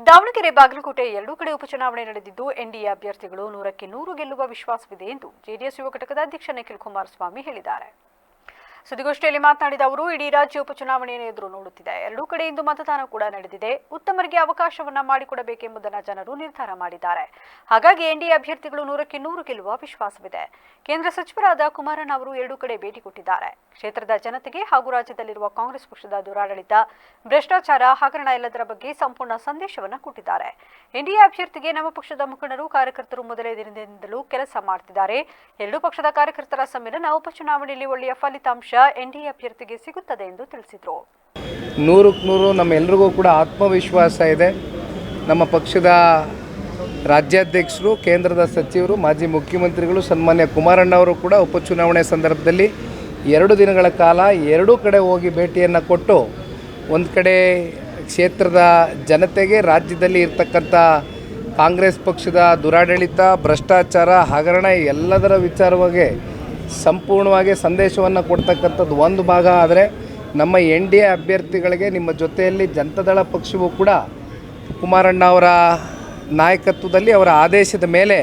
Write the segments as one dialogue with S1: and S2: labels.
S1: ದಾವಣಗೆರೆ ಬಾಗಲಕೋಟೆ ಎರಡೂ ಕಡೆ ಉಪಚುನಾವಣೆ ನಡೆದಿದ್ದು ಎನ್ಡಿಎ ಅಭ್ಯರ್ಥಿಗಳು 100ಕ್ಕೆ 100 ಗೆಲ್ಲುವ ವಿಶ್ವಾಸವಿದೆ ಎಂದು ಜೆಡಿಎಸ್ ಯುವ ಘಟಕದ ಅಧ್ಯಕ್ಷ ನಿಖಿಲ್ ಕುಮಾರಸ್ವಾಮಿ ಹೇಳಿದ್ದಾರೆ. ಸುದ್ದಿಗೋಷ್ಠಿಯಲ್ಲಿ ಮಾತನಾಡಿದ ಅವರು, ಇಡೀ ರಾಜ್ಯ ಉಪಚುನಾವಣೆಯನ್ನು ಎದುರು ನೋಡುತ್ತಿದೆ. ಎರಡೂ ಕಡೆ ಇಂದು ಮತದಾನ ಕೂಡ ನಡೆದಿದೆ. ಉತ್ತಮರಿಗೆ ಅವಕಾಶವನ್ನ ಮಾಡಿಕೊಡಬೇಕೆಂಬುದನ್ನು ಜನರು ನಿರ್ಧಾರ ಮಾಡಿದ್ದಾರೆ. ಹಾಗಾಗಿ ಎನ್ಡಿಎ ಅಭ್ಯರ್ಥಿಗಳು 100ಕ್ಕೆ 100 ಗೆಲ್ಲುವ ವಿಶ್ವಾಸವಿದೆ. ಕೇಂದ್ರ ಸಚಿವರಾದ ಕುಮಾರಣ್ಣ ಅವರು ಎರಡೂ ಕಡೆ ಭೇಟಿ ಕೊಟ್ಟಿದ್ದಾರೆ. ಕ್ಷೇತ್ರದ ಜನತೆಗೆ ಹಾಗೂ ರಾಜ್ಯದಲ್ಲಿರುವ ಕಾಂಗ್ರೆಸ್ ಪಕ್ಷದ ದುರಾಡಳಿತ, ಭ್ರಷ್ಟಾಚಾರ, ಹಗರಣ ಎಲ್ಲದರ ಬಗ್ಗೆ ಸಂಪೂರ್ಣ ಸಂದೇಶವನ್ನು ಕೊಟ್ಟಿದ್ದಾರೆ. ಎನ್ಡಿಎ ಅಭ್ಯರ್ಥಿಗೆ ನಮ್ಮ ಪಕ್ಷದ ಮುಖಂಡರು, ಕಾರ್ಯಕರ್ತರು ಮೊದಲೇ ದಿನದಿಂದಲೂ ಕೆಲಸ ಮಾಡುತ್ತಿದ್ದಾರೆ. ಎರಡೂ ಪಕ್ಷದ ಕಾರ್ಯಕರ್ತರ ಸಮ್ಮೇಳನ ಉಪಚುನಾವಣೆಯಲ್ಲಿ ಒಳ್ಳೆಯ ಫಲಿತಾಂಶ ಎನ್ಡಿಎ ಅಭ್ಯರ್ಥಿಗೆ ಸಿಗುತ್ತದೆ ಎಂದು ತಿಳಿಸಿದರು.
S2: 100ಕ್ಕೆ 100 ನಮ್ಮೆಲ್ಲರಿಗೂ ಕೂಡ ಆತ್ಮವಿಶ್ವಾಸ ಇದೆ. ನಮ್ಮ ಪಕ್ಷದ ರಾಜ್ಯಾಧ್ಯಕ್ಷರು, ಕೇಂದ್ರದ ಸಚಿವರು, ಮಾಜಿ ಮುಖ್ಯಮಂತ್ರಿಗಳು ಸನ್ಮಾನ್ಯ ಕುಮಾರಣ್ಣ ಅವರು ಕೂಡ ಉಪಚುನಾವಣೆ ಸಂದರ್ಭದಲ್ಲಿ 2 ದಿನಗಳ ಕಾಲ ಎರಡೂ ಕಡೆ ಹೋಗಿ ಭೇಟಿಯನ್ನು ಕೊಟ್ಟು ಒಂದು ಕಡೆ ಕ್ಷೇತ್ರದ ಜನತೆಗೆ ರಾಜ್ಯದಲ್ಲಿ ಇರ್ತಕ್ಕಂಥ ಕಾಂಗ್ರೆಸ್ ಪಕ್ಷದ ದುರಾಡಳಿತ, ಭ್ರಷ್ಟಾಚಾರ, ಹಗರಣ ಎಲ್ಲದರ ವಿಚಾರವಾಗಿ ಸಂಪೂರ್ಣವಾಗಿ ಸಂದೇಶವನ್ನು ಕೊಡ್ತಕ್ಕಂಥದ್ದು ಒಂದು ಭಾಗ. ಆದರೆ ನಮ್ಮ ಎನ್ಡಿಎ ಅಭ್ಯರ್ಥಿಗಳಿಗೆ ನಿಮ್ಮ ಜೊತೆಯಲ್ಲಿ ಜನತಾದಳ ಪಕ್ಷವೂ ಕೂಡ ಕುಮಾರಣ್ಣ ಅವರ ನಾಯಕತ್ವದಲ್ಲಿ ಅವರ ಆದೇಶದ ಮೇಲೆ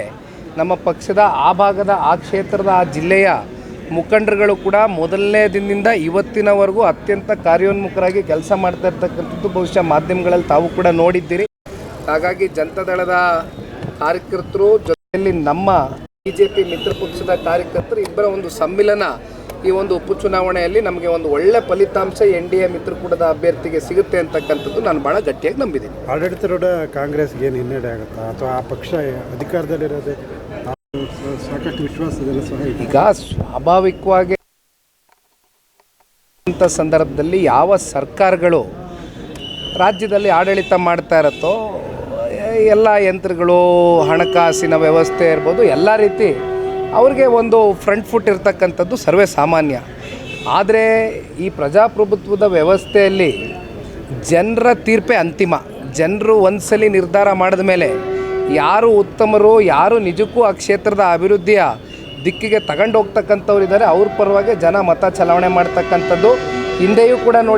S2: ನಮ್ಮ ಪಕ್ಷದ ಆ ಭಾಗದ, ಆ ಕ್ಷೇತ್ರದ, ಆ ಜಿಲ್ಲೆಯ ಮುಖಂಡರುಗಳು ಕೂಡ ಮೊದಲನೇ ದಿನದಿಂದ ಇವತ್ತಿನವರೆಗೂ ಅತ್ಯಂತ ಕಾರ್ಯೋನ್ಮುಖರಾಗಿ ಕೆಲಸ ಮಾಡ್ತಾ ಇರ್ತಕ್ಕಂಥದ್ದು ಬಹುಶಃ ಮಾಧ್ಯಮಗಳಲ್ಲಿ ತಾವು ಕೂಡ ನೋಡಿದ್ದೀರಿ. ಹಾಗಾಗಿ ಜನತಾದಳದ ಕಾರ್ಯಕರ್ತರು ಜೊತೆಯಲ್ಲಿ ನಮ್ಮ ಬಿಜೆಪಿ ಮಿತ್ರ ಪಕ್ಷದ ಕಾರ್ಯಕರ್ತರು ಇಬ್ಬರ ಒಂದು ಸಮ್ಮಿಲನ ಈ ಒಂದು ಉಪಚುನಾವಣೆಯಲ್ಲಿ ನಮಗೆ ಒಂದು ಒಳ್ಳೆ ಫಲಿತಾಂಶ ಎನ್ಡಿಎ ಮಿತ್ರಕೂಟದ ಅಭ್ಯರ್ಥಿಗೆ ಸಿಗುತ್ತೆ ಅಂತಕ್ಕಂಥದ್ದು ನಾನು ಭಾಳ ಗಟ್ಟಿಯಾಗಿ ನಂಬಿದ್ದೀನಿ.
S3: ಆಡಳಿತಾರೂಢ ಕಾಂಗ್ರೆಸ್ಗೆ ಏನು ಹಿನ್ನಡೆ ಆಗುತ್ತಾ ಅಥವಾ ಆ ಪಕ್ಷ ಅಧಿಕಾರದಲ್ಲಿರೋದೇ ಸಾಕಷ್ಟು ವಿಶ್ವಾಸದಲ್ಲ ಸಹ
S2: ಈಗ ಸ್ವಾಭಾವಿಕವಾಗಿ ಅಂತ ಸಂದರ್ಭದಲ್ಲಿ ಯಾವ ಸರ್ಕಾರಗಳು ರಾಜ್ಯದಲ್ಲಿ ಆಡಳಿತ ಮಾಡ್ತಾ ಇರುತ್ತೋ ಎಲ್ಲ ಯಂತ್ರಗಳು, ಹಣಕಾಸಿನ ವ್ಯವಸ್ಥೆ ಇರ್ಬೋದು, ಎಲ್ಲ ರೀತಿ ಅವ್ರಿಗೆ ಒಂದು ಫ್ರಂಟ್ ಫುಟ್ ಇರ್ತಕ್ಕಂಥದ್ದು ಸರ್ವೇ ಸಾಮಾನ್ಯ. ಆದರೆ ಈ ಪ್ರಜಾಪ್ರಭುತ್ವದ ವ್ಯವಸ್ಥೆಯಲ್ಲಿ ಜನರ ತೀರ್ಪೇ ಅಂತಿಮ. ಜನರು ಒಂದ್ಸಲಿ ನಿರ್ಧಾರ ಮಾಡಿದ ಮೇಲೆ ಯಾರು ಉತ್ತಮರು, ಯಾರು ನಿಜಕ್ಕೂ ಆ ಕ್ಷೇತ್ರದ ಅಭಿವೃದ್ಧಿಯ ದಿಕ್ಕಿಗೆ ತಗೊಂಡು ಹೋಗ್ತಕ್ಕಂಥವ್ರು ಇದ್ದಾರೆ, ಅವ್ರ ಪರವಾಗಿ ಜನ ಮತ ಚಲಾವಣೆ ಮಾಡ್ತಕ್ಕಂಥದ್ದು ಹಿಂದೆಯೂ ಕೂಡ ನೋಡಿ.